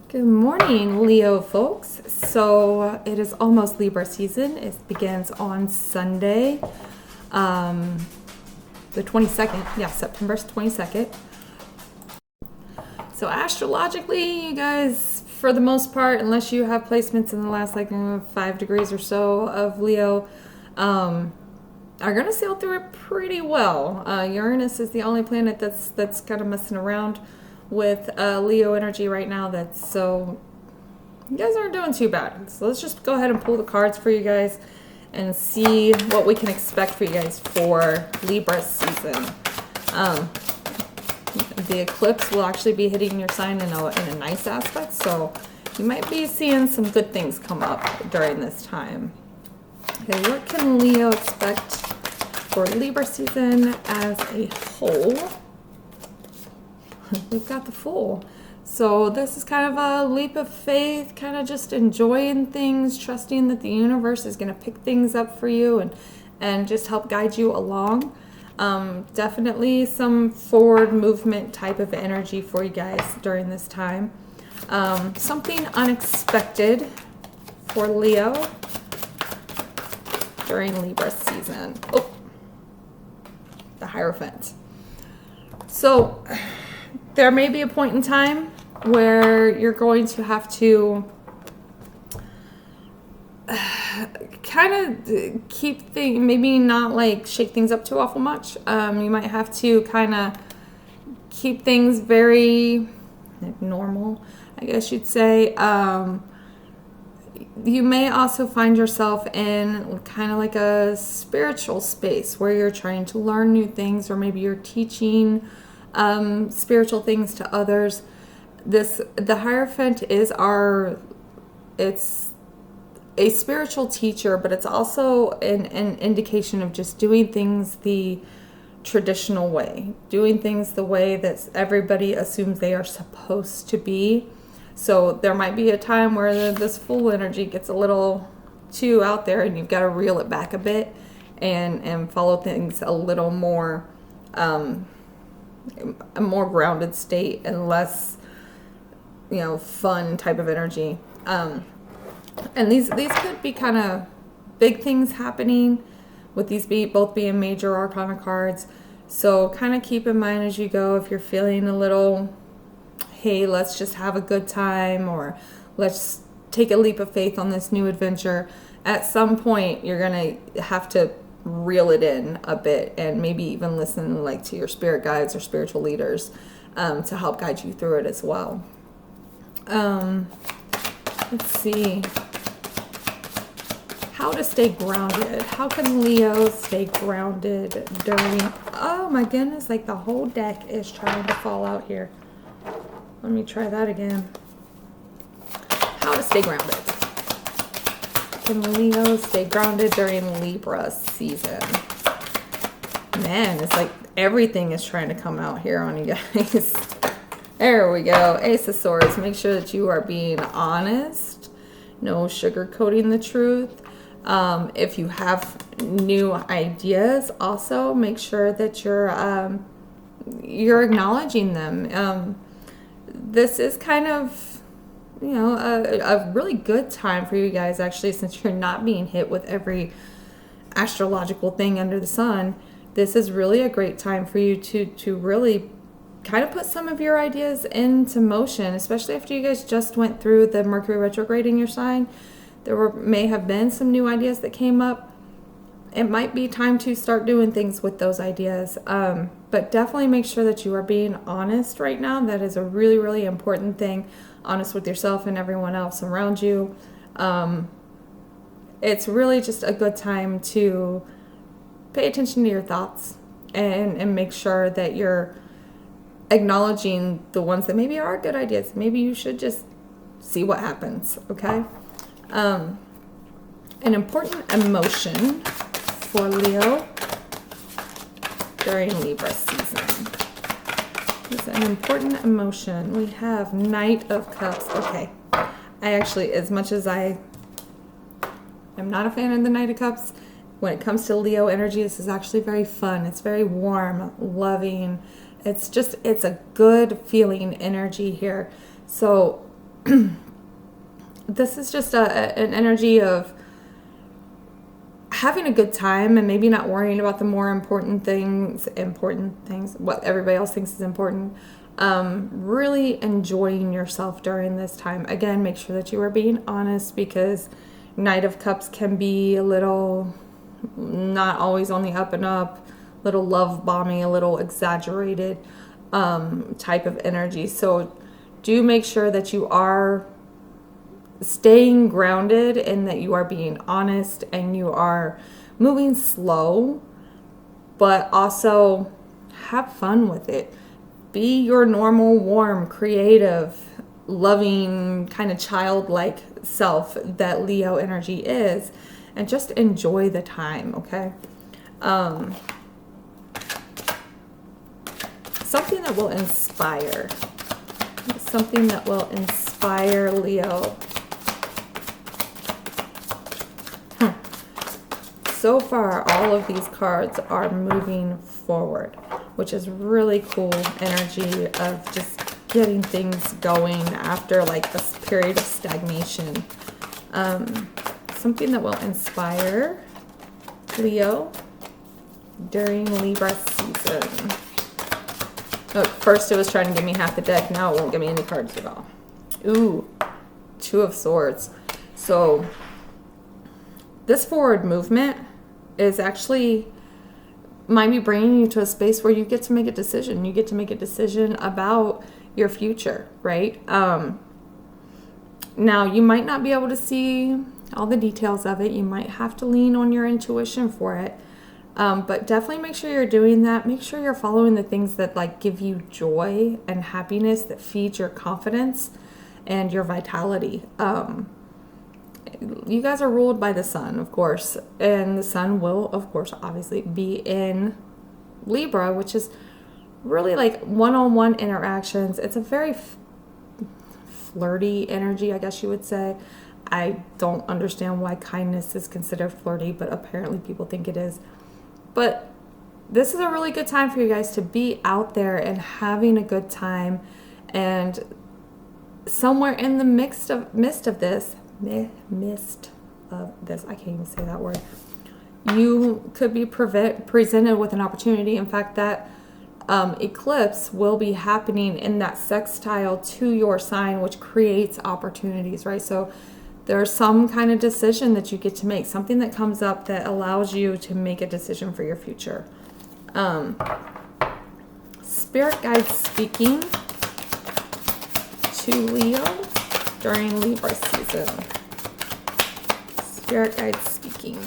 Good morning, Leo folks. So it is almost Libra season. It begins on Sunday, the 22nd. Yeah, September 22nd. So astrologically, you guys, for the most part, unless you have placements in the last 5 degrees or so of Leo, are going to sail through it pretty well. Uranus is the only planet that's kind of messing around with Leo energy right now. So you guys aren't doing too bad. So let's just go ahead and pull the cards for you guys and see what we can expect for you guys for Libra season. The eclipse will actually be hitting your sign in a nice aspect, so you might be seeing some good things come up during this time. Okay, what can Leo expect for Libra season as a whole? We've got the Fool. So this is kind of a leap of faith, kind of just enjoying things, trusting that the universe is going to pick things up for you and just help guide you along. Definitely some forward movement type of energy for you guys during this time. Something unexpected for Leo during Libra season. Oh, the Hierophant. So there may be a point in time where you're going to have to kind of keep things, maybe not shake things up too awful much. You might have to kind of keep things very normal, I guess you'd say. You may also find yourself in kind of like a spiritual space where you're trying to learn new things, or maybe you're teaching spiritual things to others. The Hierophant is it's a spiritual teacher, but it's also an indication of just doing things the traditional way, doing things the way that everybody assumes they are supposed to be. So there might be a time where this Fool energy gets a little too out there, and you've got to reel it back a bit and follow things a little more, a more grounded state and less, fun type of energy. And these could be kind of big things happening with these both being major arcana cards. So kind of keep in mind as you go, if you're feeling a little, hey, let's just have a good time, or let's take a leap of faith on this new adventure. At some point, you're going to have to reel it in a bit and maybe even listen to your spirit guides or spiritual leaders to help guide you through it as well. Let's see. How to stay grounded. How can Leo stay grounded during... Oh my goodness, the whole deck is trying to fall out here. Let me try that again. How to stay grounded. Can Leo stay grounded during Libra season? Man, it's everything is trying to come out here on you guys. There we go. Ace of Swords. Make sure that you are being honest. No sugarcoating the truth. If you have new ideas, also make sure that you're acknowledging them. This is kind of, a really good time for you guys, actually, since you're not being hit with every astrological thing under the sun. This is really a great time for you to really kind of put some of your ideas into motion, especially after you guys just went through the Mercury retrograde in your sign. There may have been some new ideas that came up. It might be time to start doing things with those ideas. But definitely make sure that you are being honest right now. That is a really, really important thing. Honest with yourself and everyone else around you. It's really just a good time to pay attention to your thoughts and make sure that you're acknowledging the ones that maybe are good ideas. Maybe you should just see what happens, okay? An important emotion for Leo during Libra season. It's an important emotion. We have Knight of Cups. Okay. I actually, as much as I am not a fan of the Knight of Cups, when it comes to Leo energy, this is actually very fun. It's very warm, loving. It's a good feeling energy here. So this is just an energy of having a good time and maybe not worrying about the more important things, what everybody else thinks is important. Really enjoying yourself during this time. Again, make sure that you are being honest, because Knight of Cups can be a little not always on the up and up, little love bombing, a little exaggerated type of energy. So do make sure that you are staying grounded and that you are being honest and you are moving slow, but also have fun with it. Be your normal, warm, creative, loving, kind of childlike self that Leo energy is, and just enjoy the time, okay? Something that will inspire. Something that will inspire Leo. So far, all of these cards are moving forward, which is really cool energy of just getting things going after like a period of stagnation. Something that will inspire Leo during Libra season. Oh, first it was trying to give me half the deck. Now it won't give me any cards at all. Ooh, Two of Swords. So this forward movement is actually might be bringing you to a space where you get to make a decision. You get to make a decision about your future, right? Now, you might not be able to see all the details of it. You might have to lean on your intuition for it. But definitely make sure you're doing that. Make sure you're following the things that like give you joy and happiness, that feed your confidence and your vitality. You guys are ruled by the sun, of course, and the sun will, of course, obviously be in Libra, which is really like one-on-one interactions. It's a very flirty energy, I guess you would say. I don't understand why kindness is considered flirty, but apparently people think it is. But this is a really good time for you guys to be out there and having a good time, and somewhere in the midst of this, I can't even say that word, you could be presented with an opportunity. In fact, that eclipse will be happening in that sextile to your sign, which creates opportunities, right? So there's some kind of decision that you get to make, something that comes up that allows you to make a decision for your future. Spirit guides speaking to Leo during Libra season. Spirit guides speaking.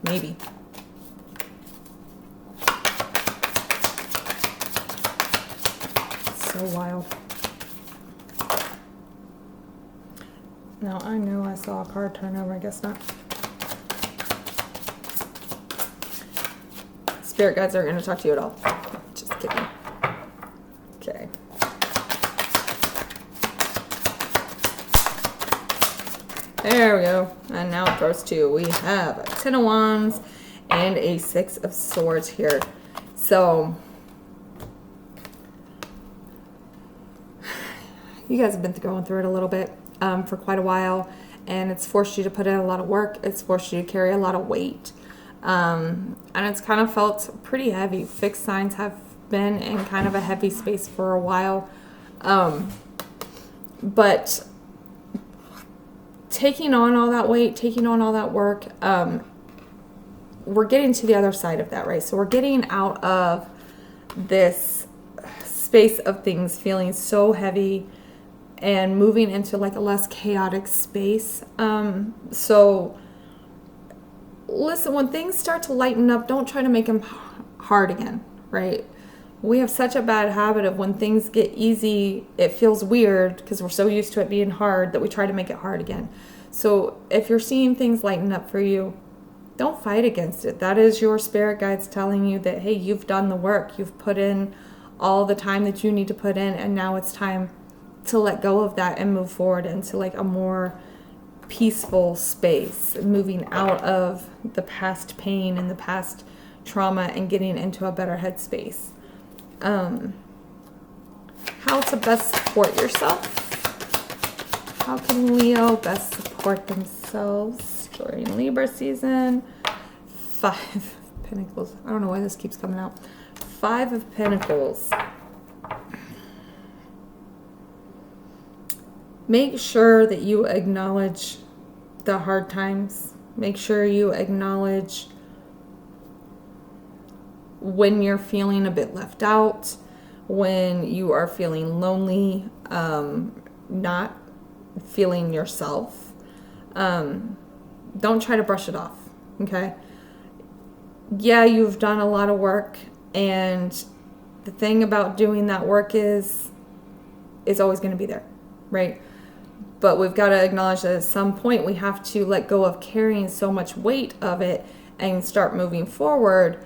Maybe. So wild. Now, I know I saw a card turn over. I guess not. Spirit guides aren't going to talk to you at all. Just kidding. Okay. There we go. And now it throws two. We have a Ten of Wands and a Six of Swords here. So you guys have been going through it a little bit for quite a while, and it's forced you to put in a lot of work. It's forced you to carry a lot of weight, and it's kind of felt pretty heavy. Fixed signs have been in kind of a heavy space for a while, but taking on all that weight, taking on all that work, we're getting to the other side of that, right? So we're getting out of this space of things feeling so heavy and moving into like a less chaotic space. So listen, when things start to lighten up, don't try to make them hard again, right? We have such a bad habit of when things get easy, it feels weird because we're so used to it being hard that we try to make it hard again. So if you're seeing things lighten up for you, don't fight against it. That is your spirit guides telling you that, hey, you've done the work. You've put in all the time that you need to put in, and now it's time to let go of that and move forward into like a more peaceful space, moving out of the past pain and the past trauma and getting into a better headspace. How to best support yourself? How can Leo best support themselves during Libra season? 5 of Pentacles. I don't know why this keeps coming out. 5 of Pentacles. Make sure that you acknowledge the hard times. Make sure you acknowledge when you're feeling a bit left out, when you are feeling lonely, not feeling yourself. Don't try to brush it off, okay? Yeah, you've done a lot of work, and the thing about doing that work is it's always going to be there, right? But we've got to acknowledge that at some point we have to let go of carrying so much weight of it and start moving forward,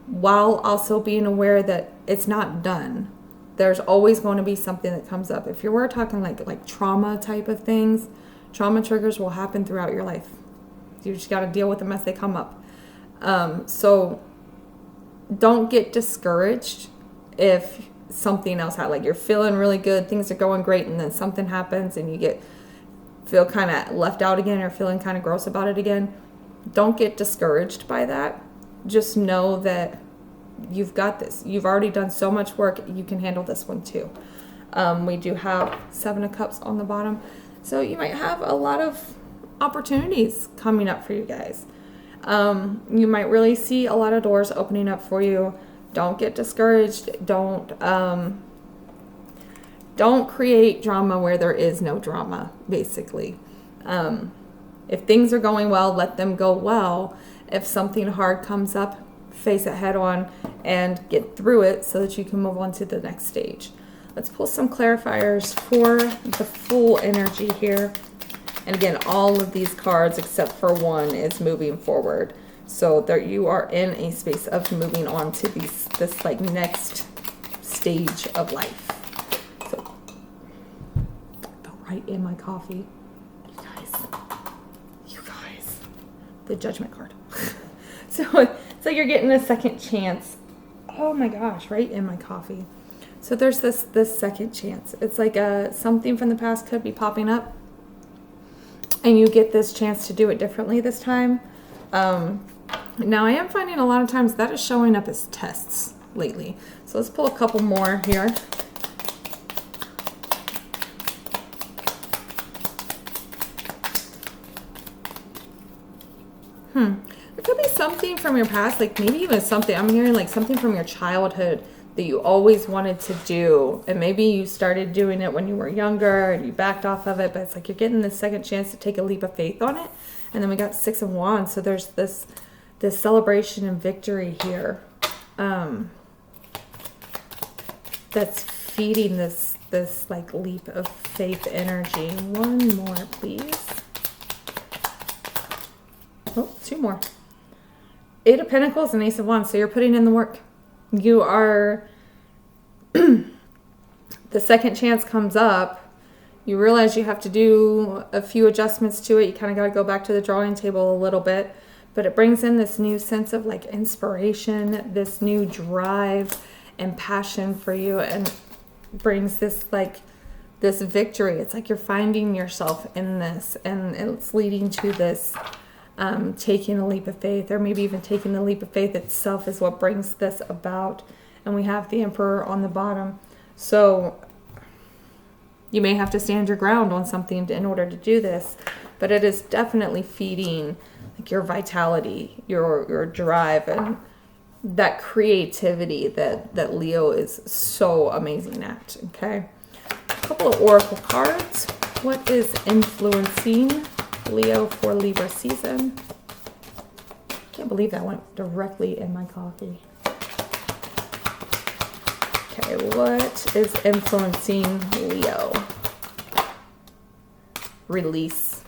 while also being aware that it's not done. There's always going to be something that comes up. If we're talking like trauma type of things, trauma triggers will happen throughout your life. You just got to deal with them as they come up. So don't get discouraged if something else happens. Like you're feeling really good, things are going great, and then something happens and you feel kind of left out again, or feeling kind of gross about it again. Don't get discouraged by that. Just know that you've got this. You've already done so much work. You can handle this one too. We do have 7 of Cups on the bottom. So you might have a lot of opportunities coming up for you guys. You might really see a lot of doors opening up for you. Don't get discouraged. Don't create drama where there is no drama, basically. If things are going well, let them go well. If something hard comes up, face it head on and get through it so that you can move on to the next stage. Let's pull some clarifiers for the full energy here. And again, all of these cards except for one is moving forward. So there you are in a space of moving on to this like next stage of life. So fell right in my coffee. You guys, the Judgment card. So you're getting a second chance. Oh my gosh, right in my coffee. So there's this second chance. It's like something from the past could be popping up, and you get this chance to do it differently this time. Now I am finding a lot of times that is showing up as tests lately. So let's pull a couple more here. There could be something from your past, like maybe even something, I'm hearing like something from your childhood that you always wanted to do, and maybe you started doing it when you were younger and you backed off of it, but it's like you're getting this second chance to take a leap of faith on it. And then we got 6 of Wands, so there's this celebration and victory here that's feeding this like leap of faith energy. One more, please. Oh, 2 more. 8 of Pentacles and Ace of Wands. So you're putting in the work. You are, the second chance comes up. You realize you have to do a few adjustments to it. You kind of got to go back to the drawing table a little bit. But it brings in this new sense of like inspiration, this new drive and passion for you, and brings this like this victory. It's like you're finding yourself in this, and it's leading to this taking a leap of faith, or maybe even taking the leap of faith itself is what brings this about. And we have the Emperor on the bottom. So you may have to stand your ground on something in order to do this, but it is definitely feeding like your vitality, your drive, and that creativity that Leo is so amazing at. Okay, a couple of oracle cards. What is influencing Leo for Libra season? Can't believe that went directly in my coffee. Okay, what is influencing Leo? Release.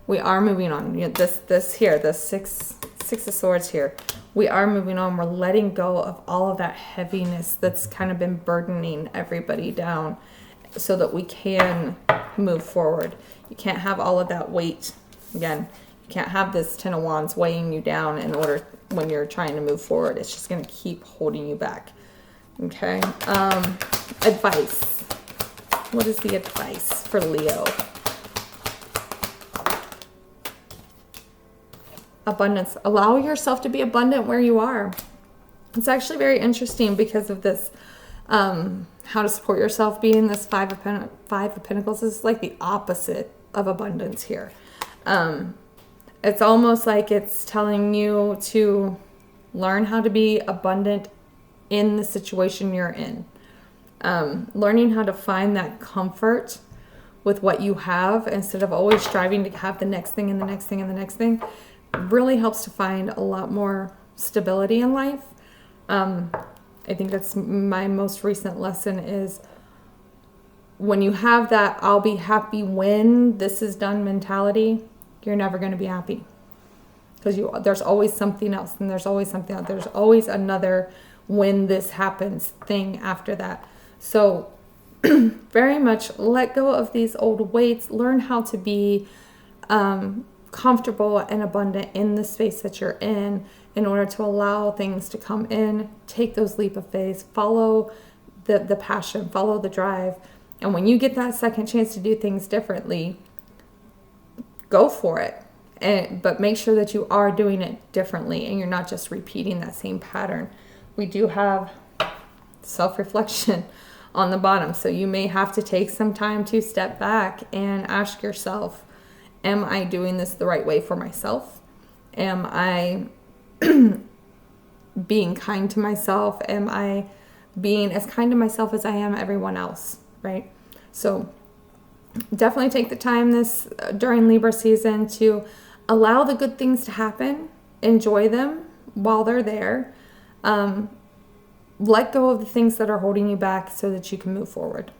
We are moving on. You know, this here, the six of Swords here. We are moving on. We're letting go of all of that heaviness that's kind of been burdening everybody down, so that we can move forward. You can't have all of that weight. Again, you can't have this 10 of Wands weighing you down in order when you're trying to move forward. It's just going to keep holding you back. Okay. Advice. What is the advice for Leo? Abundance. Allow yourself to be abundant where you are. It's actually very interesting because of this, how to support yourself being this Five of Pentacles. This is like the opposite of abundance here. It's almost like it's telling you to learn how to be abundant in the situation you're in. Learning how to find that comfort with what you have instead of always striving to have the next thing and the next thing and the next thing really helps to find a lot more stability in life. I think that's my most recent lesson is when you have that I'll be happy when this is done mentality, you're never going to be happy. Because there's always something else, and there's always something else. There's always another when this happens thing after that. So very much let go of these old weights. Learn how to be comfortable and abundant in the space that you're in order to allow things to come in. Take those leap of faith. Follow the passion. Follow the drive. And when you get that second chance to do things differently, go for it. But make sure that you are doing it differently and you're not just repeating that same pattern. We do have self-reflection on the bottom. So you may have to take some time to step back and ask yourself, am I doing this the right way for myself? Am I being kind to myself? Am I being as kind to myself as I am everyone else, right? So definitely take the time during Libra season to allow the good things to happen. Enjoy them while they're there. Let go of the things that are holding you back so that you can move forward.